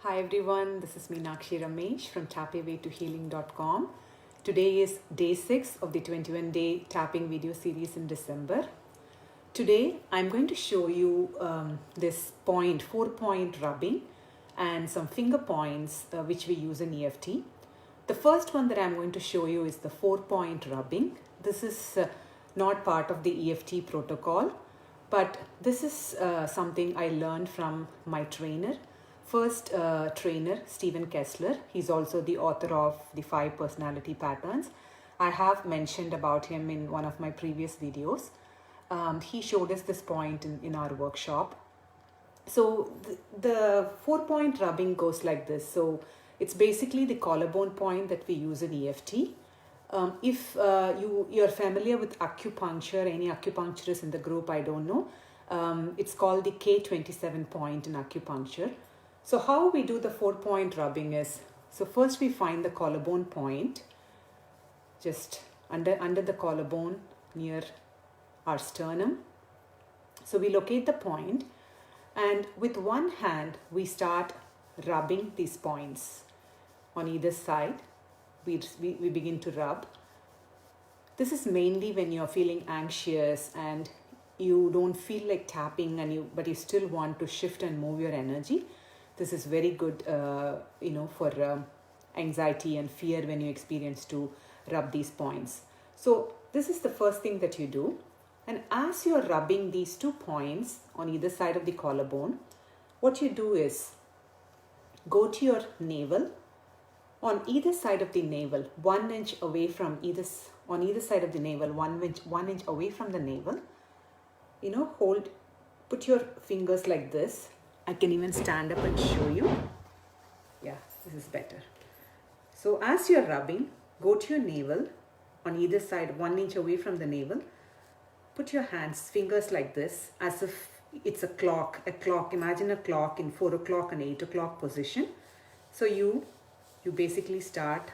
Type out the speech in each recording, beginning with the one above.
Hi everyone, this is Meenakshi Ramesh from tapawaytohealing.com. Today is day 6 of the 21-day tapping video series in December. Today I'm going to show you this 4-point rubbing and some finger points which we use in EFT. The first one that I'm going to show you is the 4-point rubbing. This is not part of the EFT protocol, but this is something I learned from my trainer. First trainer, Steven Kessler. He's also the author of the 5 personality patterns. I have mentioned about him in one of my previous videos. He showed us this point in our workshop. So the 4-point rubbing goes like this. So it's basically the collarbone point that we use in EFT. If you're familiar with acupuncture, any acupuncturist in the group, I don't know. It's called the K27 point in acupuncture. So how we do the 4-point rubbing is, so first we find the collarbone point, just under the collarbone near our sternum. So we locate the point and with one hand we start rubbing these points on either side. We begin to rub. This is mainly when you're feeling anxious and you don't feel like tapping but you still want to shift and move your energy. This is very good, for anxiety and fear when you experience to rub these points. So this is the first thing that you do. And as you're rubbing these 2 points on either side of the collarbone, what you do is go to your navel. On either side of the navel, 1 inch away from on either side of the navel, 1 inch away from the navel, put your fingers like this. I can even stand up and show you. Yeah, this is better. So as you're rubbing, go to your navel on either side, 1 inch away from the navel. Put your fingers like this, as if it's a clock. Imagine a clock in 4 o'clock and 8 o'clock position. So you basically start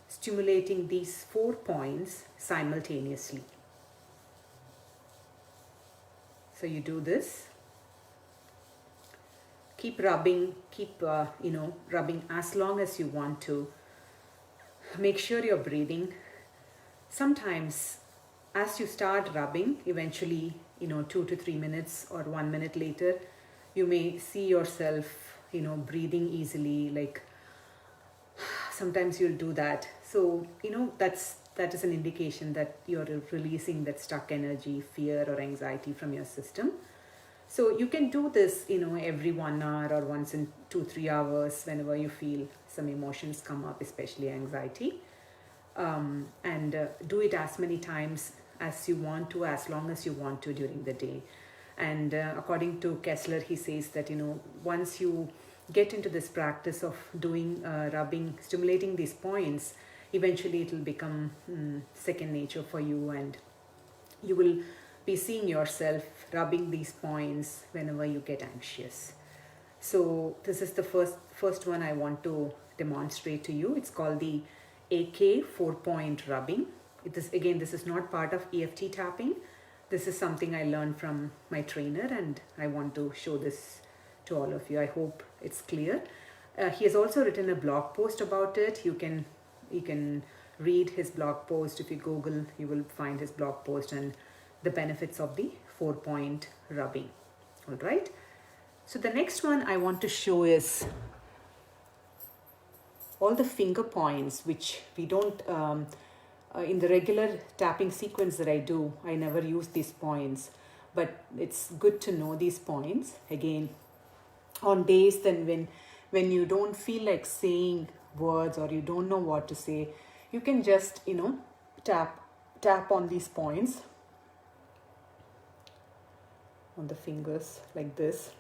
stimulating these 4 points simultaneously. So you do this. Keep rubbing, rubbing as long as you want to. Make sure you're breathing. Sometimes as you start rubbing, eventually, 2 to 3 minutes or 1 minute later, you may see yourself, breathing easily, like sometimes you'll do that. So, that is an indication that you're releasing that stuck energy, fear or anxiety from your system. So you can do this, every 1 hour or once in 2-3 hours whenever you feel some emotions come up, especially anxiety. Do it as many times as you want to, as long as you want to during the day. And according to Kessler, he says that, once you get into this practice of doing rubbing, stimulating these points, eventually it will become second nature for you, and you will be seeing yourself rubbing these points whenever you get anxious. So this is the first one I want to demonstrate to you. It's called the AK 4-point rubbing. This is not part of EFT tapping. This is something I learned from my trainer, and I want to show this to all of you. I hope it's clear. He has also written a blog post about it. You can read his blog post. If you Google, you will find his blog post and the benefits of the 4-point rubbing. All right. So the next one I want to show is all the finger points, which we don't, in the regular tapping sequence that I do, I never use these points, but it's good to know these points. Again, on days then when you don't feel like saying words or you don't know what to say, you can just, tap on these points on the fingers like this.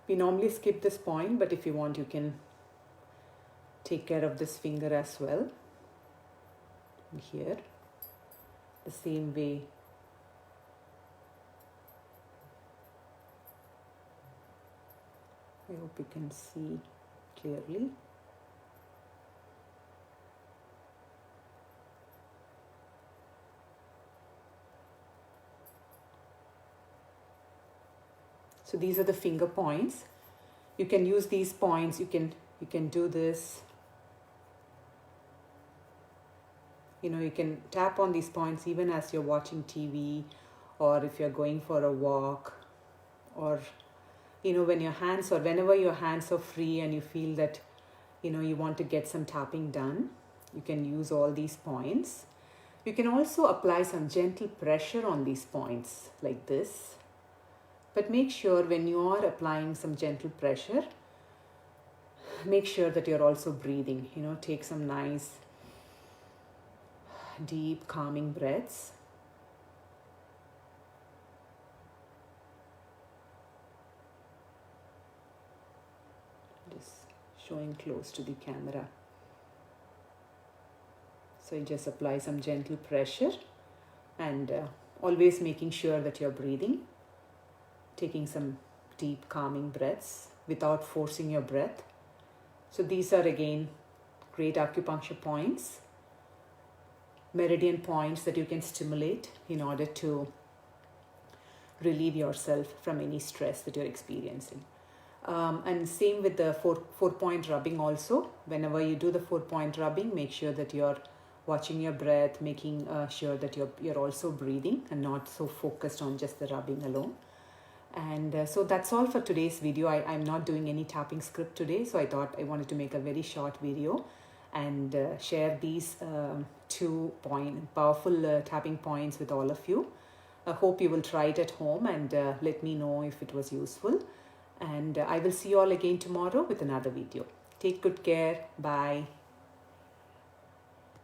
We normally skip this point, but if you want, you can take care of this finger as well. And here, the same way. I hope you can see clearly. So these are the finger points. You can use these points. You can do this. You can tap on these points even as you're watching TV, or if you're going for a walk, or when your hands, or whenever your hands are free and you feel that you want to get some tapping done, you can use all these points. You can also apply some gentle pressure on these points like this. But make sure when you are applying some gentle pressure, make sure that you're also breathing. Take some nice, deep, calming breaths. Just showing close to the camera. So you just apply some gentle pressure, and always making sure that you're breathing, taking some deep calming breaths without forcing your breath. So these are again great acupuncture points, meridian points that you can stimulate in order to relieve yourself from any stress that you're experiencing. And same with the four-point rubbing also. Whenever you do the four-point rubbing, make sure that you're watching your breath, making sure that you're also breathing and not so focused on just the rubbing alone. And so that's all for today's video. I'm not doing any tapping script today, so I thought I wanted to make a very short video and share these two powerful tapping points with all of you. I hope you will try it at home and let me know if it was useful. And I will see you all again tomorrow with another video. Take good care. Bye.